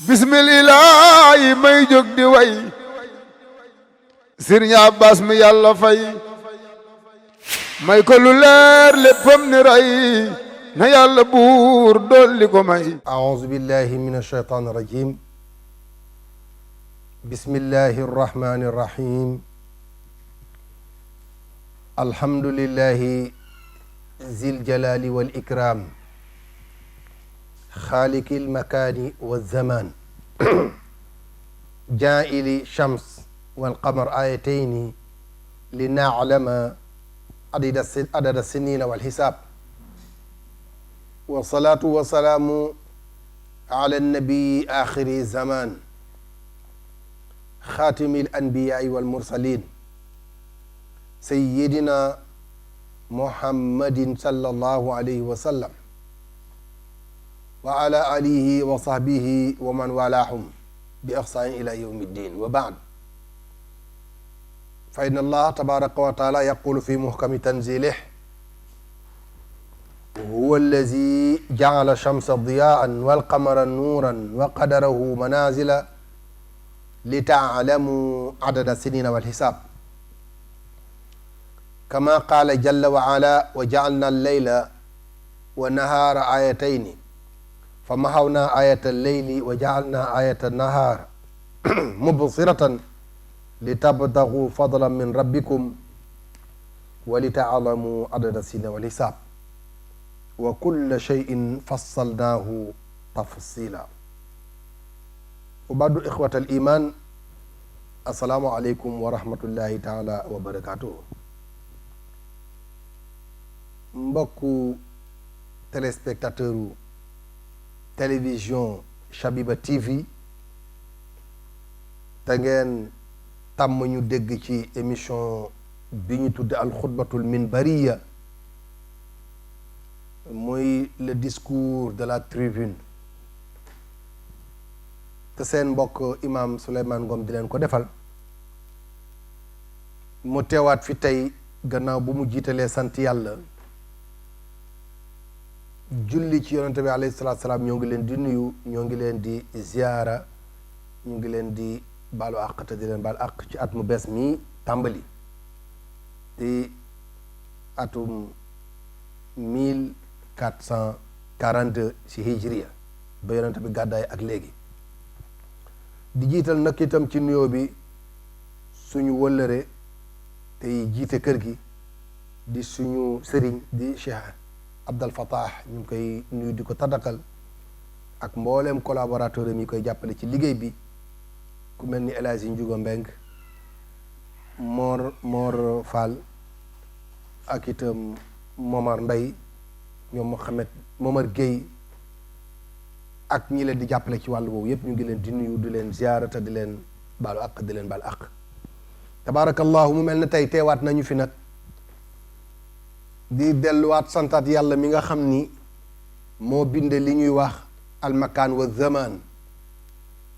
bismillaahi may jóg di way Sëriñ Abbas mi yàlla fay may ko lu leer léppam ni ray na yàlla buur dolli ko may. A'uuzu billahi mina shaytaani rajiim. Bismillahi rahmaani rahiim. Alhamdulillahi zil jalaali wal ikraam. xaalikil makaani wa zamaan. jaa'ili shams wal qamar aayatayni li na'lama adada siniina wal hisaab. wasalaatu wasalaamu ala nabii axiri zaman xaatimi l anbiyaai wal mursalin sayidina muhammadin sallallahu alayhi wa sallam wa ala alihi wa sahbihi wa man walaahum bi ixsaan ila yawmi ddin wa baad fa inna allah tabaraka wa taala yaqulu fi muhkami tanzilih huwa allazi ja'ala shamsa diyaa'an wal qamara nuuran wa qadarahu manaazila li ta'lamu adada sinina wal hisaab kama qaala jalla wa ala wa ja'alna al-layla wa nahaara aayatayni fa mahawnaa aayata al-layli wa ja'alnaa aayata an-nahaar mubsiratan li tabtaghuu fadlan min rabbikum wa li ta'lamu adada sinina wal hisaab wa kulla shay'in fassalnaahu tafsiila wa baadu ixwata al iman assalaamu aleykum wa rahmatullahi taala wa barakaatuhu. mbokku téléspectateur u télévision Chabiba TV te ngeen tàmm ñu dégg ci émission bi ñu tudde alxutbatul minbariya muy le discours de la tribune te seen mbokk imam Souleymane Ngom di leen ko defal mu teewaat fi tey gannaaw bu mu jiitalee sant yàlla julli ci yonente bi alayhi salaatu salaam ñoo ngi leen di nuyu ñoo ngi leen di ziyaara ñu ngi leen di baalu àq te di leen baal àq ci at mu bees mi tàmbali di atum 1442 ci hijriya ba yonent bi gàddaay ak léegi di jiital nag itam ci nuyoo bi suñu wëllëre tey jiite kër gi di suñu sëriñ di Cheikh Abdal Fattah ñu ngi koy nuyu di ko taddakal ak mbooleem collaborateur yi koy jàppale ci liggéey bi ku mel ni El Hadji Ndiouga Mbeng Mor Fall ak itam Momar Mbay ñoom Mohamed Momar Gueye ak ñi leen di jàppale ci wàllu boobu yépp ñu ngi leen di nuyu di leen ziyaara te di leen baalu àq di leen baal àq tabaarakallahu mu mel ne tey teewaat nañu fi nag di delluwaat santaat yàlla mi nga xam ni moo binde li ñuy wax almakaan wa zaman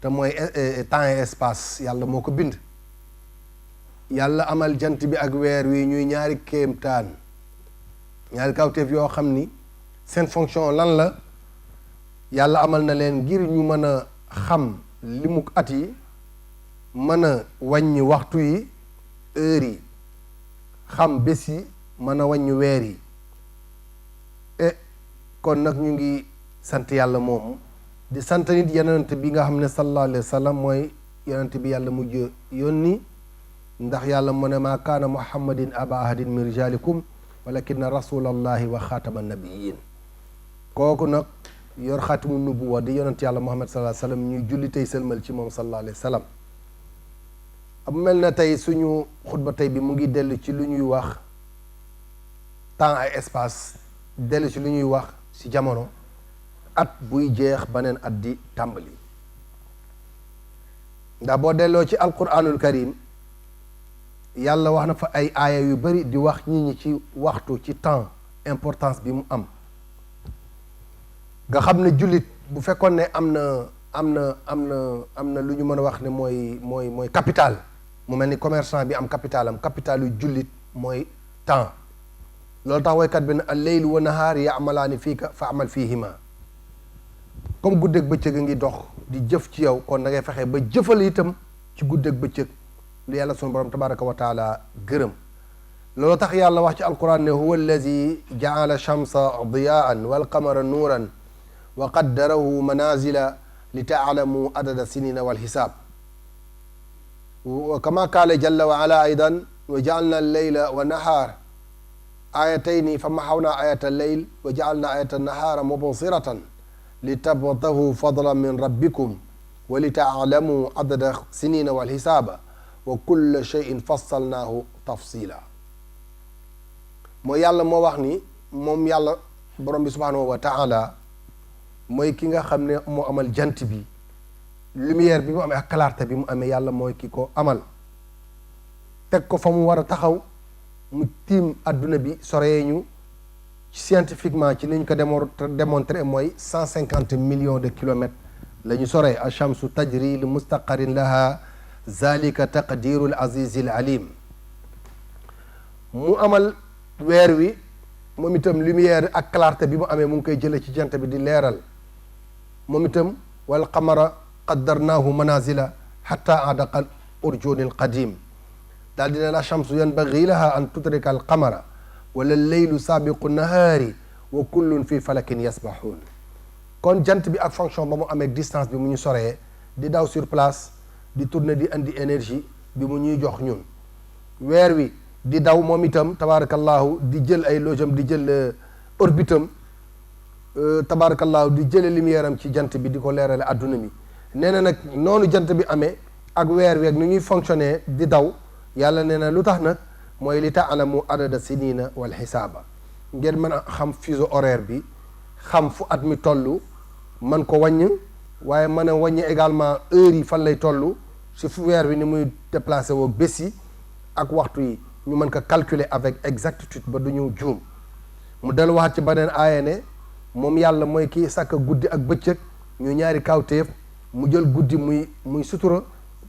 te mooy temps et espace yàlla moo ko bind yàlla amal jant bi ak weer wi ñuy ñaari kéemtaan ñaari kawteef yoo xam ni seen fonction lan la yàlla amal na leen ngir ñu mën a xam limu at yi mën a wàññi waxtu yi heure yi xam bés yi mën a wàññi weer yi kon nag ñu ngi sant yàlla moomu di sant nit yonent bi nga xam ne sallallahu alayhi wa sallam mooy yonent bi yàlla mujj yónni ndax yàlla mu ne maa kaana muhammadin aba ahadin min rijalikum walakinna rasulallahi wa xaatama nabiyin kooku nag yor xaatimu nubuwa di yonent yàlla muhammad sallallahu alayhi wa sallam ñuy julli tey sëlmal ci moom sallallahu alayhi wa sallam bu mel na tey suñu xutba tey bi mu ngi dellu ci lu ñuy wax temps ay espace dellu ci lu ñuy wax ci jamono at buy jeex beneen at di tàmbali ndax boo delloo ci alquranul karim yàlla wax na fa ay aaya yu bari di wax nit ñi ci waxtu ci temps importance bi mu am nga xam ne jullit bu fekkoon ne am na lu ñu mën a wax ne mooy capital mu mel ni commerçant bi am capital am capital yu jullit mooy temps loolu tax woykat bi ne al-laylu wa nahaar ya'malaani fiika fa amal fiihima comme guddeeg bëccëg a ngi dox di jëf ci yow kon da ngay fexe ba jëfal itam ci guddeeg bëccëg lu yàlla sunu borom tabaraka wa taala gërëm. loolu tax yàlla wax ci alquran ne huwa allazi jaala shamsa diyaan walqamara nuuran wa qaddarahu manazila li taalamu adada sinina walxisaab wa kama qaala jalla wa ala aydan wa jaalna alleyla wa nahaar ayatayni fa maxawna ayata alleyl wa jaalna ayata annahaara mubsiratan li tabtahu fadlan min rabbikum wa li taalamu adada sinina walxisaaba wa kulla cheyin fassalnaahu tafsila. mooy yàlla moo wax ni moom yàlla borom bi subhanahu wa taala mooy ki nga xam ne moo amal jant bi lumière bi mu amee ak clarté bi mu amee yàlla mooy ki ko amal teg ko fa mu war a taxaw mu tiim adduna bi soree ñu scientifiquement ci ni ñu ko démontré mooy 150 millions de kilomètres la ñu soree achamsu tajri li mustaqarin laha zalika taqdirul azizil alim. mu amal weer wi moom itam lumière ak clarté bi mu amee mu ngi koy jële ci jant bi di leeral moom itam wal qamara qaddarnaahu manazila hatta adaqal urjunil qadim daal dina la shamsu yanbaghi laha an tudrika al qamara wala leylu sabiqu nahaari wa kullun fi falakin yasbahun. kon jant bi ak fonction ba mu amee distance bi mu ñu soree di daw sur place di tourner di andi énergie bi mu ñuy jox ñun. weer wi di daw moom itam tabarakallahu di jël ay lojam di jël orbitam tabarakallahu di jële lumière am ci jant bi di ko leerale adduna bi. nee na nag noonu jant bi amee ak weer wi ak ni ñuy fonctionner di daw yàlla nee na lu tax nag mooy li taalamu adada sinina wal xisaaba ngeen mën a xam fuseau horaire bi xam fu at mi toll man ko wàññ waaye mën a wàññi également heure yi fan lay toll si fu weer wi ni muy déplacé woo bés yi ak waxtu yi ñu mën ko calculer avec exactitude ba du ñu juum. mu dellu waxaat ci beneen aaya ne moom yàlla mooy kii sàkk guddi ak bëccëg ñu ñaari kawteef mu jël guddi muy sutura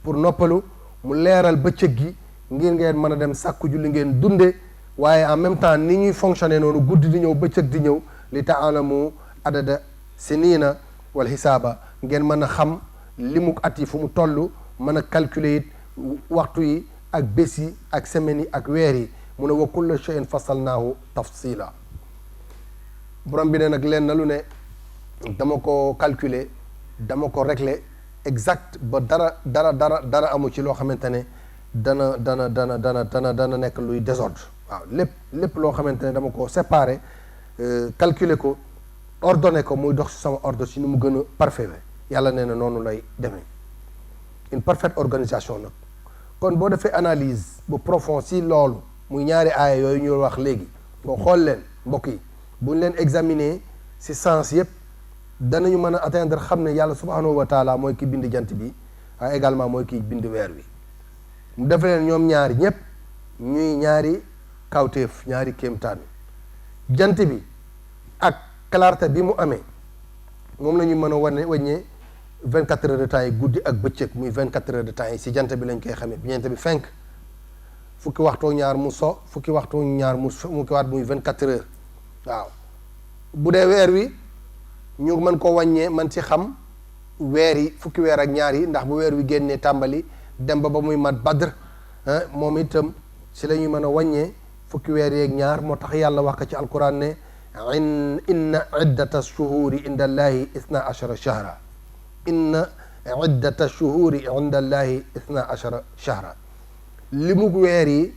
pour noppalu mu leeral bëccëg gi ngir ngeen mën a dem sàkku ju li ngeen dunde waaye en même temps ni ñuy fonctionner noonu guddi di ñëw bëccëg di ñëw li taalamu adada sinina wal xisaaba ngeen mën a xam limu at yi fu mu toll mën a calculer it waxtu yi ak bés yi ak semaines yi ak weer yi mu ne wa kulla shay'in fassalnaahu tafsila. borom bi ne nag leen na lu ne dama ko calculer dama ko régler exact ba dara amu ci loo xamante ne dana nekk luy désordre. waaw lépp loo xamante ne dama ko séparer calculer ko ordonner ko muy dox ci sama ordre ci ni mu gën a parfait yàlla nee na noonu lay demee une parfaite organisation nag. kon boo defee analyse bu profond si loolu muy ñaari aaya yooyu ñu wax léegi boo xool leen mbokk yi bu ñu leen examiner si sens yëpp danañu mën a atteindre xam ne yàlla subhanahu wa taala mooy ki bind jant bi waaye également mooy ki bind weer wi. mu def leen ñoom ñaari ñëpp ñuy ñaari kawteef ñaari kéemtaan jant bi ak clarté bi mu amee moom la ñu mën a wàññee 24 heures de temps yi guddi ak bëccëg muy 24 heures de temps yi si jant bi lañ koy xamee bi jant bi fenk fukki waxtoo ñaar mu so fukki waxtoo ñaar mu waat muy 24 heures. waaw bu dee weer wi ñu mën ko wàññee man ci xam weer yi fukki weer ak ñaar yi ndax bu weer wi génnee tàmbali dem ba muy mat badr moom itam si la ñuy mën a wàññee fukki weer yeeg ñaar moo tax yàlla wax ko ci alquran ne inna iddata shuhuri inda allahi isna ashara shahra inna iddata shuhuri inda allahi isna ashara shahra li mu weer yi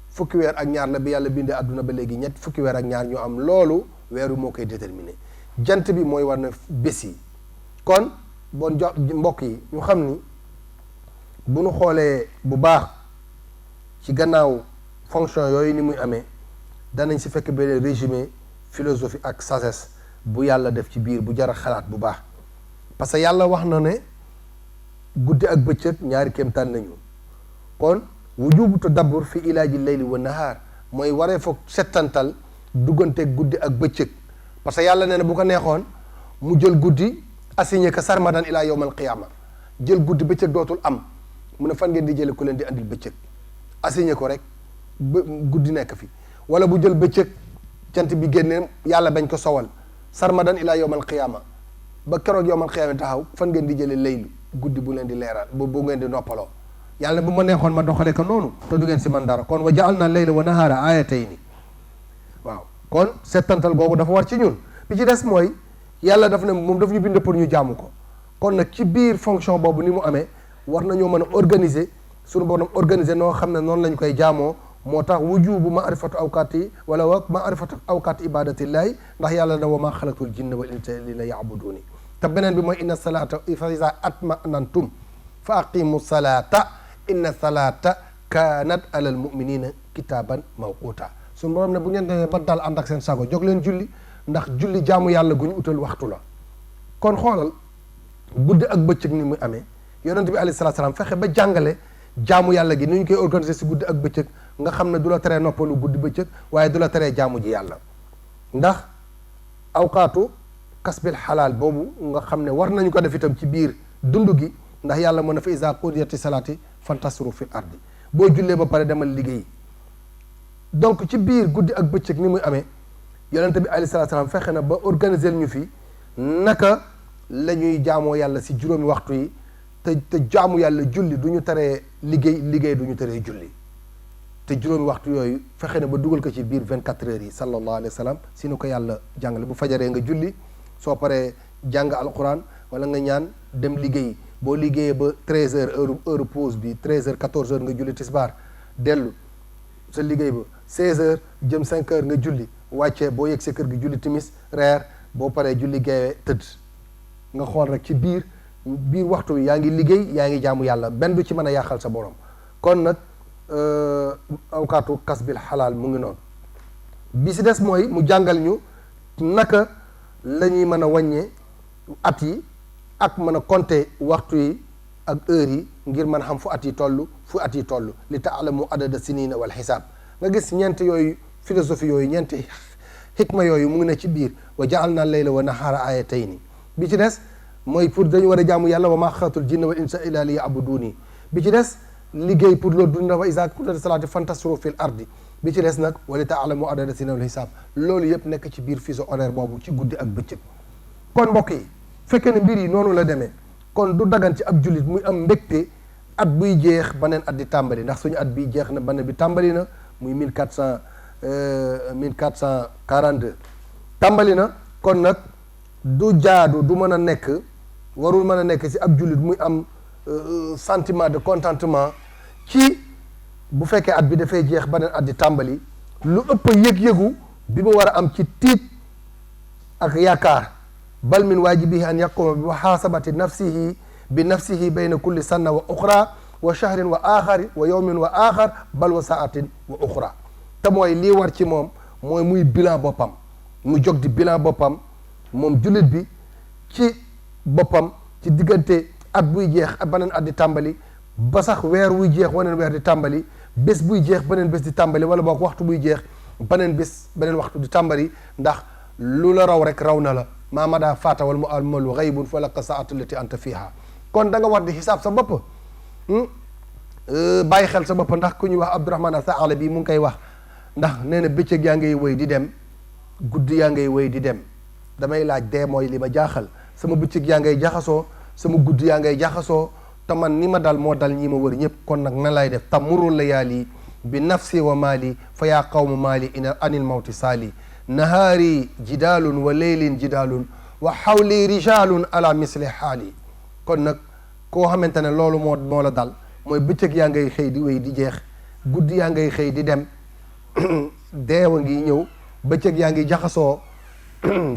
fukki weer ak ñaar la bi yàlla bindee àdduna ba léegi ñett fukki weer ak ñaar ñu am loolu weer wi moo koy déterminé jant bi mooy war na bés yi. kon bon jox mbokk yi ñu xam ni bu ñu xoolee bu baax ci gannaaw fonction yooyu ni muy amee danañ si fekk benn résumé philosophie ak sagesse bu yàlla def ci biir bu jar a xalaat bu baax parce que yàlla wax na ne guddi ak bëccëg ñaari kéemtaan nañu kon wujubu tadabbur fi ilaaji layli wa nahaar mooy waree foog settantal duggante guddi ak bëccëg parce que yàlla nee na bu ko neexoon mu jël guddi assigné ko sarmadan ilaa yawmal qiyaama jël guddi bëccëg dootul am mu ne fan ngeen di jële ku leen di andil bëccëg assigné ko rek guddi nekk fi wala bu jël bëccëg jant bi génnee yàlla bañ ko sowal sarmadan ilaa yawmal qiyaama ba keroog yowmal xiyaama taxaw fan ngeen di jëlee laylu guddi bu leen di leeral bu ngeen di noppaloo yàlla bu ma neexoon ma doxalee ko noonu te du ngeen si man dara kon wa ja'alna layla wa nahaara aayatayni waaw kon settantal googu dafa war ci ñun bi ci des mooy yàlla daf ne moom daf ñu bind pour ñu jaamu ko kon nag ci biir fonction boobu ni mu amee war nañoo mën a organiser suñu borom organiser noo xam ne noonu lañ koy jaamoo moo tax wujubu maarifatu awqaati wala wa maarifatu awqaati ibadatillahi ndax yàlla na wa maa xalaqtul jinna wal insa illa ya'buduni te beneen bi mooy inna salata fa iza atma'nantum fa aqimu salata inna salata kanat alal muminina kitaban mawquta suñu borom ne bu ngeen demee ba dal ànd ak seen sago jóg leen julli ndax julli jaamu yàlla gu ñu utal waxtu la kon xoolal guddi ak bëccëg ni muy amee yonent bi alayhi salaatu salaam fexe ba jàngale jaamu yàlla gi ni ñu koy organiser si guddi ak bëccëg nga xam ne du la teree noppalu guddi bëccëg waaye du la teree jaamu ji yàlla ndax awqaatu kasbil xalaal boobu nga xam ne war nañu ko def itam ci biir dund gi ndax yàlla mën na fa iza qudiyati salaati fantasru fil ardi boo jullee ba pare demal liggéey donc ci biir guddi ak bëccëg ni muy amee yonent bi alayhi salaatu salaam fexe na ba organiser ñu fi naka la ñuy jaamoo yàlla si juróomi waxtu yi te jaamu yàlla julli du ñu teree liggéey du ñu teree julli te juróomi waxtu yooyu fexe na ba dugal ko ci biir 24 heures yi sallallahu alayhi wa sallam si nu ko yàlla jàngale bu fajaree nga julli soo paree jàng alquran wala nga ñaan dem liggéey boo liggéeyee ba 13 heures heure pause bi 13 heures 14 heures nga julli tisbaar dellu sa liggéey ba 16 heures jëm 5 heures nga julli wàccee boo yegg sa kër gi julli timis reer boo paree julli geewee tëdd nga xool rek ci biir waxtu wi yaa ngi liggéey yaa ngi jaamu yàlla benn du ci mën a yàqal sa borom kon nag awkaatu kasbil xalaal mu ngi noonu bi si des mooy mu jàngal ñu naka la ñuy mën a wàññee at yi ak mën a compter waxtu yi ak heure yi ngir mën a xam fu at yi toll li taalamu adada sinina wal xisaab nga gis ñeent yooyu philosophie yooyu ñeenti xikma yooyu mu ngi ne ci biir wa ja'alna layla wa nahaara ayatayni bi ci des mooy pour dañu war a jaamu yàlla wa maa xalaqtul jinna wal insa illa liya'buduni bi ci des liggéey pour loolu dund wa iza qudiyati salaati fantashiru fil ardi bi ci des nag wa li ta'lamu adada sinina wal xisaab loolu yëpp nekk ci biir fuseau horaire boobu ci guddi ak bëccëg kon mbokk yi fekkee ne mbir yi noonu la demee kon du dagan ci ab jullit muy am mbégte at buy jeex beneen at di tàmbali ndax suñu at bi jeex na beneen bi tàmbali na muy 1442 tàmbali na kon nag du jaadu du mën a nekk warul mën a nekk ci ab jullit muy am sentiment de contentement ci bu fekkee at bi dafay jeex beneen at di tàmbali lu ëpp yëg-yëgu bi mu war a am ci tiit ak yaakaar bal min waajibihi an yaquma bi muhaasabati nafsihi bi nafsihi bayna kulli sanna wa uxra wa shahrin wa axari wa yawmin wa axar bal wa saatin wa uxra te mooy lii war ci moom mooy muy bilan boppam mu jóg di bilan boppam moom jullit bi ci boppam ci diggante at buy jeex ak beneen at di tàmbali ba sax weer wuy jeex waneen weer di tàmbali bés buy jeex beneen bés di tàmbali wala boog waxtu buy jeex beneen bés beneen waxtu di tàmbali ndax lu la raw rek raw na la maa madaa faata wal mu amalu xaybun fa laka saatu lati anta fiha kon da nga war di xisaab sa bopp bàyyi xel sa bopp ndax ku ñuy wax Abdurahman as-Saalabi mu ngi koy wax ndax nee na bëccëg yaa ngay wéy di dem guddi yaa ngay wéy di dem damay laaj dee mooy li ma jaaxal sama bëccëg yaa ngay jaxasoo sama guddi yaa ngay jaxasoo te man ni ma dal moo dal ñi ma wër ñëpp kon nag na lay def tamurul layaali bi nafsi wa maali fa yaa qawmu maali ina anil mawti saali nahaari jidaalun wa leylin jidaalun wa xawli rijalun ala misli xaali kon nag koo xamante ne loolu moo la dal mooy bëccëg yaa ngay xëy di wéy di jeex guddi yaa ngay xëy di dem deewa ngi ñëw bëccëg yaa ngi jaxasoo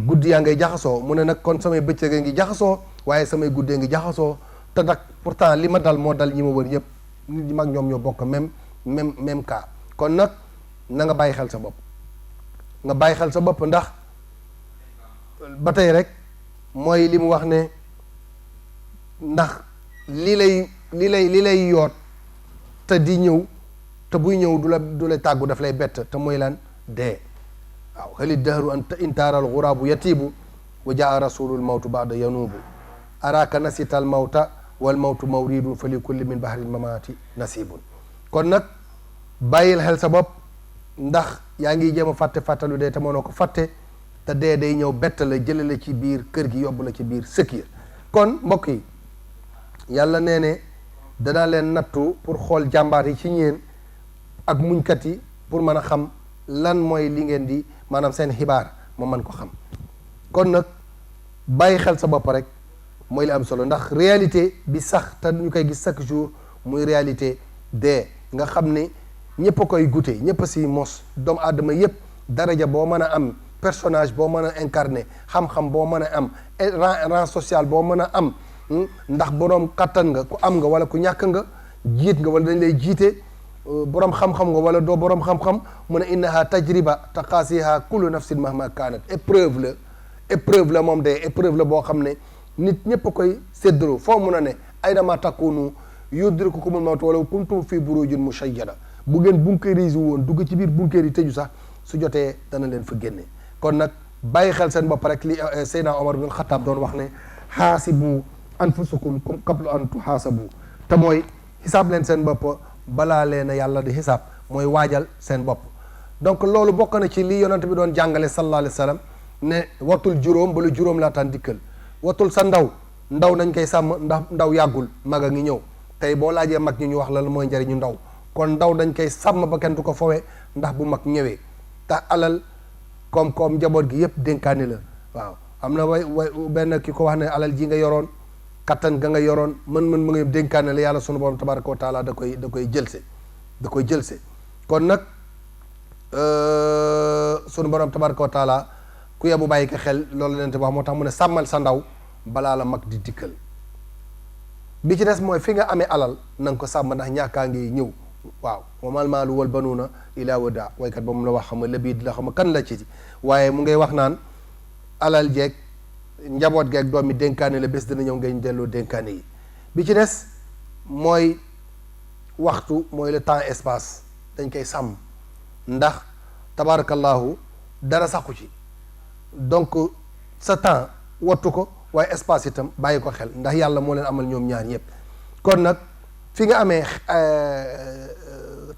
guddi yaa ngay jaxasoo mu ne nag kon samay bëccëg a ngi jaxasoo waaye samay guddee ngi jaxasoo te nag pourtant li ma dal moo dal ñi ma wër yëpp nit ñi mag ñoom ñoo bokk même cas kon nag na nga bàyyi xel sa bopp nga bàyyi xel sa bopp ndax ba tey rek mooy li mu wax ne ndax li lay yoot te di ñëw te buy ñëw du la tàggu daf lay bett te mooy lan dee waaw xali dahru an intaaral xuraabu yatiibu wa jaa rasulul mawtu baada yanuubu araka nasital mawta wal mawtu mawridun fa li kulli min bahril mamaati nasibun kon nag bàyyil xel sa bopp ndax yaa ngi jéem a fàttalu dee te mënoo ko fàtte te dee day ñëw bett la jële la ci biir kër gi yóbbu la ci biir sëkk ya kon mbokk yi yàlla nee ne danaa leen nattu pour xool jàmbaar yi ci ñeen ak muñkat yi pour mën a xam lan mooy li ngeen di maanaam seen xibaar ma mën ko xam kon nag bàyyi xel sa bopp rek mooy li am solo ndax réalité bi sax te ñu koy gis chaque jour muy réalité dee nga xam ne ñëpp a koy goûter ñëpp a si mos doomu aadama yëpp daraja boo mën a am personnage boo mën a incarné xam-xam boo mën a am rang social boo mën a am ndax boroom kattan nga ku am nga wala ku ñàkk nga jiit nga wala dañ lay jiite boroom xam-xam nga wala doo boroom xam-xam mu ne innaha tajriba taqaasiha kullu nafsin mahma kaanat épreuve la moom de épreuve la boo xam ne nit ñëpp a koy séddaloo foo mun a ne aynama takunu yudrikukumul mawtu walaw kuntum fi burujin mushayyada bu ngeen bunkérise woon dugg ci biir bunkéer yi tëju sax su jotee dana leen fa génne kon nag bàyyi xel seen bopp rek li Seydina Omar bin Xattaab doon wax ne xaasibu anfusakum qabla an tuxaasabu te mooy xisaab leen seen bopp balaa leen a yàlla di xisaab mooy waajal seen bopp donc loolu bokk na ci li yonent bi doon jàngale sallallahu alayhi wa sallam ne watul juróom bala juróom laataan dikkal watul sa ndaw nañ koy sàmm ndax ndaw yàggul mag a ngi ñëw tey boo laajee mag ñi ñu wax la mooy njariñu ndaw kon ndaw dañ koy sàmm ba kenn du ko fowee ndax bu mag ñëwee tax alal koom-koom njaboot gi yëpp dénkaani la waaw am na way benn ki ko wax ne alal ji nga yoroon kattan ga nga yoroon mën mu ngi dénkaane la yàlla sunu borom tabaraka wa taala da koy jëlse kon nag sunu borom tabaraka wa taala ku yebu bàyyi ko xel loolu leen te wax moo tax mu ne sàmmal sa ndaw balaa la mag di dikkal bi ci des mooy fi nga amee alal na nga ko sàmm ndax ñàkkaa ngi ñëw waaw wamal maalu wal banuuna ilaa wada waykat ba mu la wax xam nga labiid la xam nga kan la ci waaye mu ngay wax naan alal jeeg njaboot geeg doom mi dénkaane la bés dina ñëw ngay delloo dénkaane yi bi ci des mooy waxtu mooy le temps espace dañ koy sàmm ndax tabarakallahu dara saxu ci donc sa temps wattu ko waaye espace itam bàyyi ko xel ndax yàlla moo leen amal ñoom ñaar ñëpp kon nag fi nga amee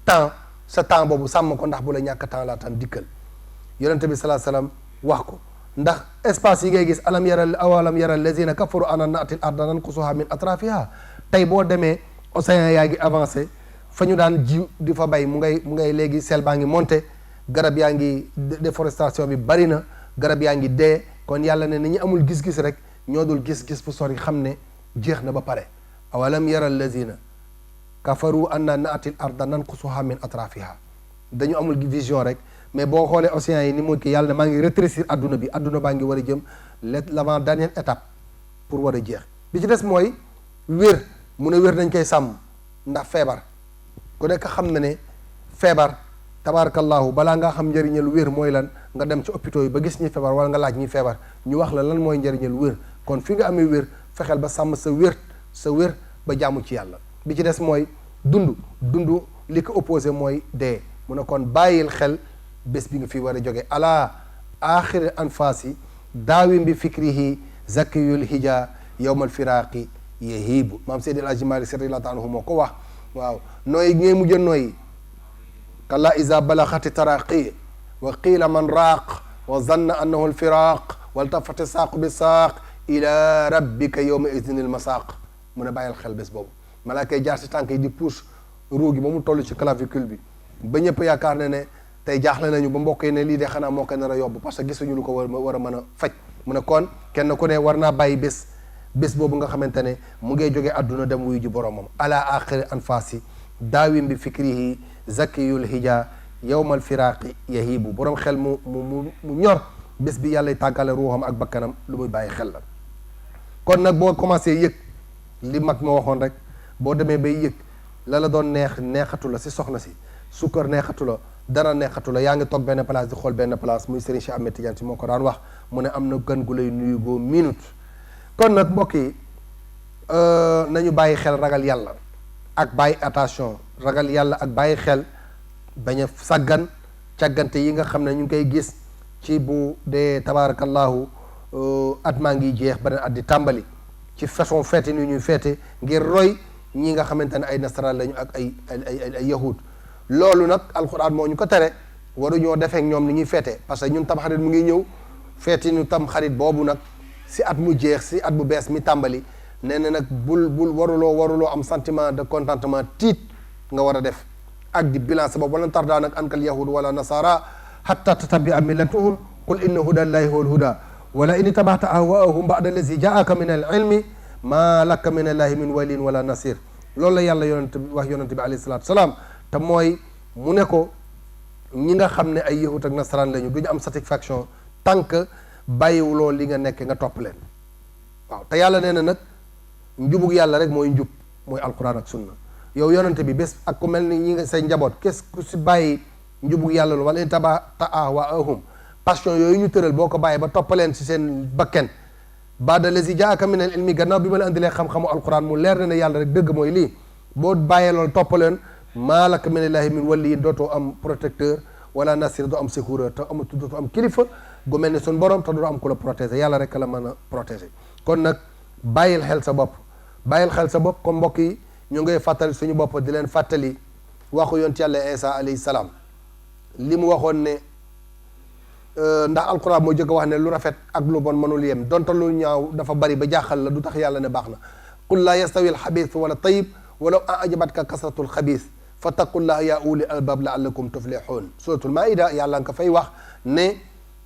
temps sa temps boobu sàmm ko ndax bu la ñàkk temps laa tan dikkal yonente bi salaa salaam wax ko ndax espace yi ngay gis alam yara lazina kafaru ana naatil arda nanqusuha min atrafiha tey boo demee océan yaa ngi avancé fa ñu daan ji di fa bay mu ngay léegi sel baa ngi monté garab yaa ngi déforestation bi bari na garab yaa ngi dee kon yàlla ne ni ñu amul gis-gis rek ñoo dul gis-gis fu sori xam ne jeex na ba pare awalam yara allazina kafaru anna naatil arda nanqusuha min atrafiha dañu amul vision rek mais boo xoolee océans yi ni mu kii yàlla ne maa ngi rétrécir adduna baa ngi war a jëm l'avant dernière étape pour war a jeex bi ci des mooy wér mu ne wér dañ koy sàmm ndax feebar ku nekk xam na ne feebar tabarakallahu balaa ngaa xam njëriñal wér mooy lan nga dem ci hôpitaux yi ba gis ñi feebar wala nga laaj ñi feebar ñu wax la lan mooy njëriñal wér kon fi nga amee wér fexeel ba sàmm sa wér ba jaamu ci yàlla bi ci des mooy dund li ko opposé mooy dee mu ne kon bàyyil xel bés bi nga fi war a jóge ala axiri anfasi daawim bi fikrihi zakiyul hija yowmal firaqi yahibu maam Seydi El Hadji Malick radiyallahu anhu moo ko wax waaw nooy ngay mujj nooy kalla iza balaxati taraqi wa qiila man raaq wa zanna annahu alfiraq waltafati saaqu bi saaq ila rabbika yowma idin il masaq mu ne bàyyil xel bés boobu malaaka yi jaar si tànk yi di pousse ruu gi ba mu toll ci clavicule bi ba ñëpp yaakaar ne tey jaaxle nañu ba mbokk yi ne lii de xanaa moo ko nar a yóbbu parce que gisuñu lu ko war a mën a faj mu ne kon kenn ku ne war naa bàyyi bés boobu nga xamante ne mu ngay jógee àdduna dem wuyu ji boromam ala axiri anfasi daawim bi fikrihi zakiyul hija yowmal firaqi yahibu borom xel mu ñor bés bi yàlla tàggale ruuxam ak bakkanam lu muy bàyyi xel la kon nag boo commencé yëg li mag ma waxoon rek boo demee bay yëg la doon neexatu la si soxna si sukkar neexatu la dara neexatu la yaa ngi toog benn place di xool benn place muy Serigne Cheikh Ahmed Tidiane si moo ko daan wax mu ne am na gan gu lay nuyu boo minute kon nag mbokk yi nañu bàyyi xel ragal yàlla ak bàyyi attention ragal yàlla ak bàyyi xel bañ a sàggan càggante yi nga xam ne ñu ngi koy gis ci bu dee tabarakallahu at maa ngi jeex beneen at di tàmbali ci façon feete ni ñuy feete ngir roy ñi nga xamante ne ay nasaraan lañu ak ay yahud loolu nag alxuraan moo ñu ko tere waruñoo defee ak ñoom ni ñuy feete parce que ñun tamxarit mu ngi ñëw feetinu tam xarit boobu nag si at mu jeex si at bu bees mi tàmbali nee na nag bul waruloo am sentiment de contentement tiit nga war a def ak di bilan sa bopp wala tardaa nag ankal yahud wala nasara hatta tatabia millatuhum qul inna huda llahi huwa alhuda wala in tabata ahwaahum ba'da allazi jaaka min al ilmi ma laka min allahi min waliin wala nasir loolu la yàlla yonent bi alayhi salaatu salaam te mooy mu ne ko ñi nga xam ne ay yahud ak nasaraan lañu duñu am satisfaction tant que bàyyiwuloo li nga nekk nga topp leen waaw te yàlla nee na nag njubug yàlla rek mooy njub mooy alquran ak sunna yow yonente bi bés ak ku mel ni ñi nga say njaboot ku si bàyyi njubug yàlla lu wala in tabata ahwaahum passion yooyu ñu tëral boo ko bàyyi ba toppaleen si seen bakken baada lazi jaaka min al ilmi gannaaw bi ma la andilee xam-xamu alquran mu leer na ne yàlla rek dëgg mooy lii boo bàyyee loolu toppaleen maa laka min allahi min waliyin dootoo am protecteur wala nasir doo am secoureur te dootoo am kilifa gu mel ni suñ borom te doo am ku la protéger yàlla rek la mën a protéger kon nag bàyyil xel sa bopp comme mbokk yi ñu ngay fàttali suñu bopp di leen fàttali waxu yonent yàlla Isa alayhi salaam li mu waxoon ne ndax alquran moo jëkk a wax ne lu rafet ak lu bon mënul yem donte lu ñaaw dafa bari ba jaaxal la du tax yàlla ne baax na qul laa yastawi alxabis wala tayib walaw ajabatka kasratul xabis fattaqullaha ya uli albab laallakum tuflihun suratul maida yàlla nga ko fay wax ne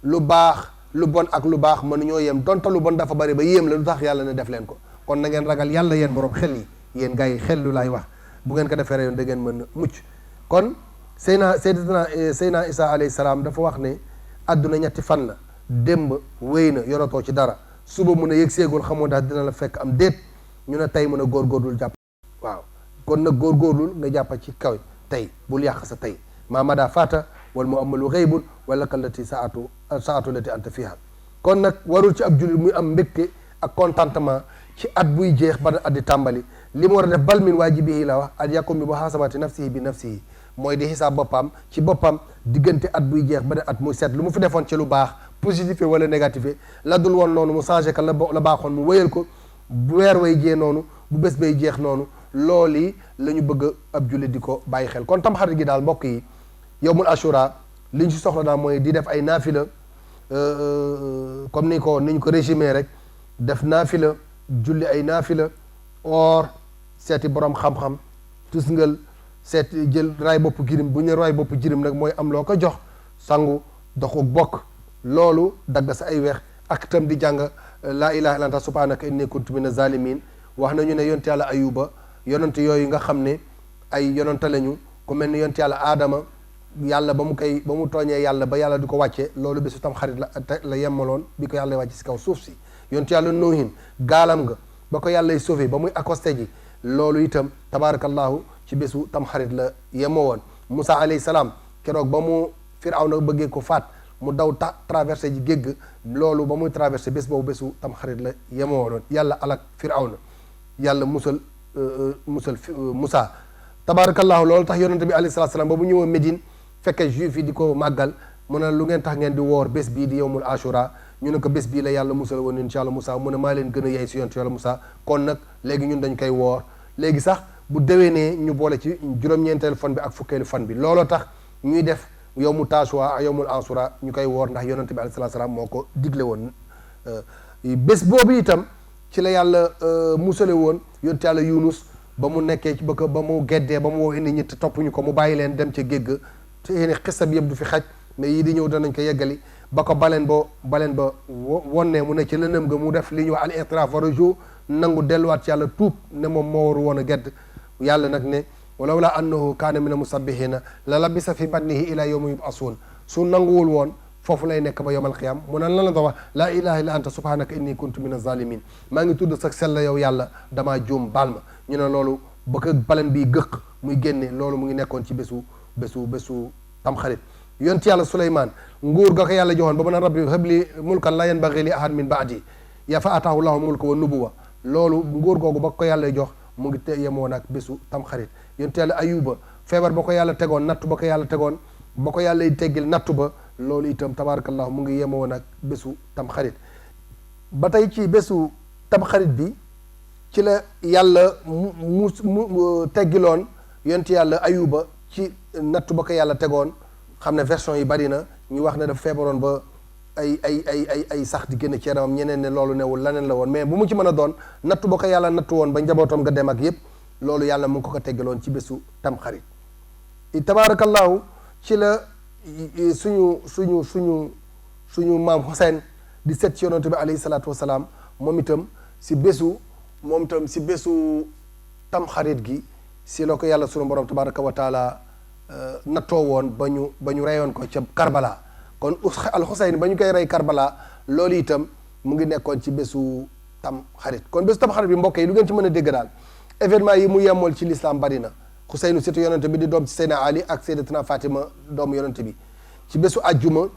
lu baax lu bon ak lu baax mënuñoo yem donte lu bon dafa bari ba yéem la du tax yàlla ne def leen ko kon na ngeen ragal yàlla yéen borom xel yi yéen gars yi xel lu laay wax bu ngeen ko defee yoon da ngeen mën a mucc kon Seydina Isa alayhi salaam dafa wax ne àdduna ñetti fan la démb wéy na yoratoo ci dara suba mun a yëg seegul xamoo ndax dina la fekk am déet ñu ne tey mën a góorgóorlul jàpp waaw kon nag góorgóorlul nga jàppa ci kaw tey bul yàq sa tey maa mada fata wal mu amalu xëybun wala kallati saatu lati anta fiha kon nag warul ci ab jullit muy am mbégte ak contentement ci at buy jeex ba at di tàmbali li mu war a def bal min waajibihi la wax at yakum bi muhasabati nafsihi bi nafsihi mooy di xisaab boppam ci boppam diggante at buy jeex ba ne at muy seet lu mu fi defoon ci lu baax positif wala négatif la dul woon noonu mu changé ka la baaxoon mu wéyal ko bu weer way jee noonu bu bés bay jeex noonu loolu yi la ñu bëgg ab jullit di ko bàyyi xel kon tamxarit gi daal mbokk yi yowmul ashura li ñu si soxla daal mooy di def ay naafila comme ni ñu ko résumé rek def naafila julli ay naafila or seeti borom xam-xam tusngal seet jël raay bopp jirim bu ñu raay bopp jirim nag mooy am loo ko jox sangu doxu bokk loolu dagg sa ay weex ak itam di jàng laa ilaha illa anta subhanaka inni kuntu mina zalimin wax nañu ne yonte yàlla ayuba yonante yooyu nga xam ne ay yonante lañu ku mel ni yonte yàlla aadama yàlla ba mu tooñee yàlla ba yàlla di ko wàcce loolu bésu tam xarit la yemmaloon bi ko yàlla wàcce si kaw suuf si yonte yàlla noohin gaalam nga ba ko yàllay sauvé ba muy accosté ji loolu itam tabarakallahu ci bésu tam xarit la yemoo woon Moussa alayhi salaam keroog ba mu Firawna bëggee ko faat mu daw traversé ji géej loolu ba muy traversé bés boobu bésu tam xarit la yemoo woon yàlla alak Firawna yàlla musal Moussa tabarakallahu loolu tax yonente bi alayhi salaatu salaam ba mu ñëwee Médine fekkee juif yi di ko màggal mu ne lu ngeen tax ngeen di woor bés bii di yowmul ashura ñu ne ko bés bii la yàlla musal woon insha allah Moussa mu ne maa leen gën a yey si yonent yàlla Moussa kon nag léegi ñun dañ koy woor léegi sax bu déwénee ñu boole ci juróom-ñeenteelu fan bi ak fukkeelu fan bi looloo tax ñuy def yowmu tashua ak yowmul ashura ñu koy woor ndax yonente bi alayhi salaatu salaam moo ko digle woon bés boobu itam ci la yàlla musale woon yonent yàlla Yunus ba mu nekkee ci ba mu geddee ba mu woo nit ñi te toppuñu ko mu bàyyi leen dem ca géej te yéen xissa bi yëpp du fi xaj mais yii di ñëw danañ ko yeggali ba ko baleen ba wonne mu ne ci lëndëm nga mu def li ñuy wax al i'tiraf wa rujuu nangu delluwaat ci yàlla tuub ne moom moo waru woon a gedd yàlla nag ne walaw laa annahu kaana mina musabbihina la labisa fi batnihi ila yawmi yub'asun su nanguwul woon foofu lay nekk ba yawmal qiyaam mu ne lan la doon wax laa ilaha illa anta subhanaka inni kuntu mina zalimin maa ngi tudd sax sell yow yàlla damaa juum baal ma ñu ne loolu ba ko baleen bii gëq muy génne loolu mu ngi nekkoon ci bésu tamxarit yonent yàlla Suleymaan nguur ga ko yàlla joxoon ba mën a rabbi habli mulkan la yanbaghi li ahad min ba'di ya fa ataahu llahu mulka wa nubuwa loolu nguur googu ba ko yàlla jox mu ngi yemoon ak bésu tamxarit yonent yàlla Ayuba feebar ba ko yàlla tegoon nattu ba ko yàlla tegoon ba ko yàlla teggil nattu ba loolu itam tabarakallahu mu ngi yemoon ak bésu tamxarit ba tey ci bésu tamxarit bi ci la yàlla mu teggiloon yonent yàlla Ayuba ci nattu ba ko yàlla tegoon xam ne version yi bari na ñu wax ne dafa feebaroon ba ay sax di génn ci yaramam, ñeneen ne loolu newul laneen la woon, mais bu mu ci mën a doon nattu ba ko yàlla nattu woon ba njabootam nga dem ak yëpp loolu yàlla mu ngi ko teggaloon ci bésu tamxarit. Tabarakallahu ci la suñu maam Hussein di set ci yonent bi alayhi salaatu wasalaam moom itam si bésu tamxarit gi si la ko yàlla sunu borom tabaraka wa taala nattoo woon ba ñu reyoon ko ca Karbala. kon al Hussein ba ñu koy rey Karbala loolu itam mu ngi nekkoon ci bésu tamxarit. kon bésu tamxarit bi mbokk yi lu ngeen ci mën a dégg daal événement yi mu yemool ci l'islam bari na. Hussein surtout yonente bi di doom ci Seydina Ali ak Seydatuna Fatima doomu yonente bi ci bésu ajjuma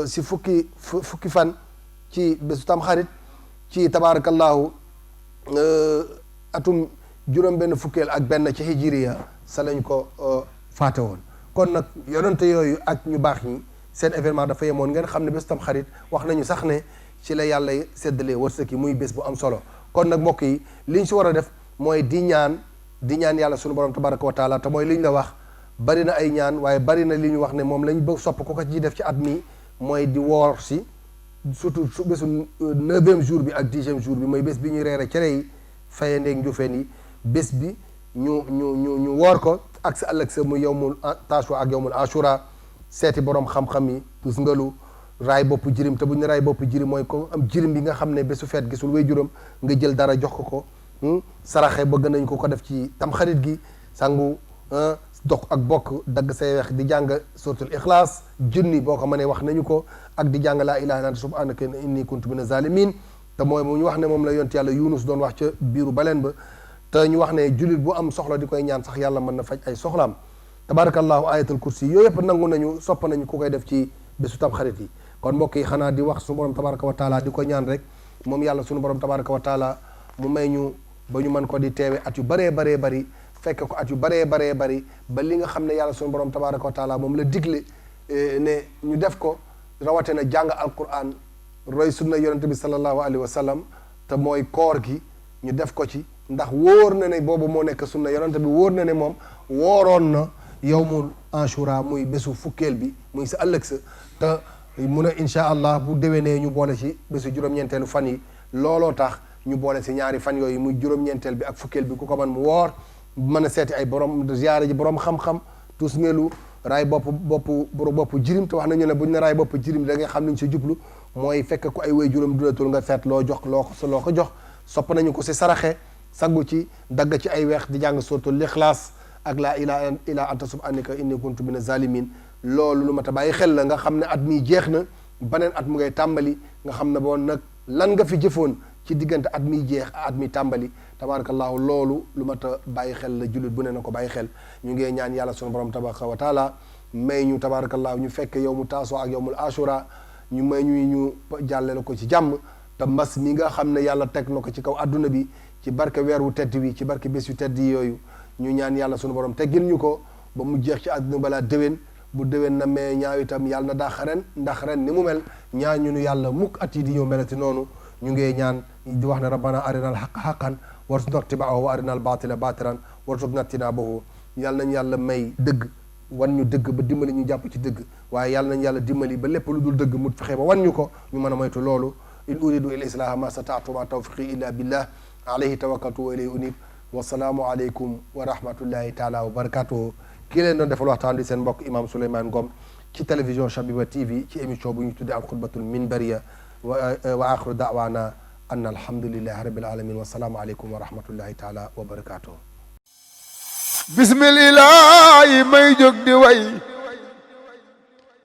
si fukki fan ci bésu tamxarit ci tabarakallahu atum juróom benn fukkeel ak benn ci hijriya sa lañ ko faate woon. kon nag yonente yooyu ak ñu baax ñi seen événement dafa yemoon ngeen xam ne bésu tamxarit wax nañu sax ne ci la yàlla séddalee wërsëg yi muy bés bu am solo. kon nag mbokk yi liñ si war a def mooy di ñaan yàlla sunu borom tabaraka wa taala te mooy li ñu la wax bari na ay ñaan waaye bari na li ñu wax ne moom lañ bëgg sopp ko ci def ci at mi mooy di woor si surtout su bésu 9e jour bi ak 10e jour bi mooy bés bi ñuy reere cere yi faye ndeeg njufeen yi bés bi ñu woor ko ak sa ëllëg sa mu yowmul Tashua ak yowmul Ashura seeti borom xam-xam yi tus ngalu raay bopp jirim te bu ñu raay bopp jirim mooy ko am jirim bi nga xam ne bésu feet gisul way juróom nga jël dara jox ko saraxe bëgg nañ ko def ci tamxarit gi sangu dox ak bokk dagg say wex di jàng suratul ixlaas junni boo ko mënee wax nañu ko ak di jàng laa ilaha illa anta subhanaka inni kuntu mina zalimin te mooy mu ñu wax ne moom la yonent yàlla Yunus doon wax ca biiru baleen ba te ñu wax ne jullit bu am soxla di koy ñaan sax yàlla mën na faj ay soxlaam tabarakallahu ayatul kursi yooyu yëpp nangu nañu sopp nañu ku koy def ci bésu tamxarit yi. kon mbokk yi xanaa di wax suñu borom tabaraka wa taala di ko ñaan rek moom yàlla suñu borom tabaraka wa taala mu may ñu ba ñu mën ko di teewe at yu baree bari fekk ko at yu baree bari ba li nga xam ne yàlla suñu borom tabaraka wa taala moom la digle ne ñu def ko rawate na jàng alquran roy sunna yonente bi sallallahu alayhi wa sallam te mooy koor gi ñu def ko ci ndax wóor na ne boobu moo nekk sunna yonente bi wóor na ne moom wooroon na yowmul Ashura muy bésu fukkeel bi muy sa ëllëg sa te mun a incha allah bu déwénee ñu boole ci bésu juróom-ñeenteelu fan yi looloo tax ñu boole si ñaari fan yooyu muy juróom-ñeenteel bi ak fukkeel bi ku ko man mu woor mën a seeti ay borom ziyaare ji borom xam-xam tus ngelu raay bopp jirim te wax nañu ne buñ ne raay bopp jirim da ngay xam liñ si jublu mooy fekk ko ay way juróom dunatul nga feet loo ko jox sopp nañu ko si saraxe saggu ci dagg ci ay weex di jàng suratul Ixlaas ak laa ilaha illa anta subhanaka inni kuntu mina zalimin loolu lu mat a bàyyi xel la nga xam ne at mi jeex na beneen at mu ngay tàmbali nga xam ne boon nag lan nga fi jëfoon ci diggante at mi jeex at mi tàmbali tabarakallahu loolu lu mat a bàyyi xel la jullit bu ne na ko bàyyi xel ñu ngi ñaan yàlla sunu borom tabaraka wa taala may ñu tabarakallahu ñu fekk yowmu Tashua ak yowmul Ashura ñu may ñu jàllale ko ci jàmm te mbas mi nga xam ne yàlla teg na ko ci kaw adduna bi ci barke weer wu tedd wi ci barke bés yu tedd yi yooyu ñu ñaan yàlla sunu borom teggil ñu ko ba mu jeex ci adduna balaa déwén bu déwén na mais ñaaw itam yàlla na daax ren ndax ren ni mu mel ñaan ñu nu yàlla mukk at yi di ñëw melati noonu ñu ngi ñaan di wax ne rabbana arinal haqqa haqqan warzuqna ittiba'ahu wa arinal batila batilan warzuqna ijtinabahu yàlla nañu yàlla may dëgg wan ñu dëgg ba dimbali ñu jàpp ci dëgg waaye yàlla nañu yàlla dimbali ba lépp lu dul dëgg mu fexe ba wan ñu ko ñu mën a moytu loolu in uridu ila islaha ma stata'tu ma tawfiqi illa billah alayhi tawakkaltu wa ilayhi unib wasalaamu aleykum wa rahmatullahi taala wa barakatuhu kii leen doon defal waxtaan di seen mbokk imam Souleymane Ngom ci télévision Shabiba TV ci émission bu ñu tuddee al xutbatul minbariya wa axiru da'wana anna alhamdulillahi rabbil alamin wa salaamu aleykum wa rahmatullahi taala wa barakatuhu bismillahi may jóg di way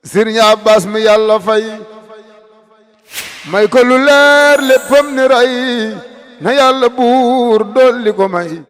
Sëriñ Abbas mi yàlla fay may ko lu leer léppam ni ray na yàlla buur dolli ko may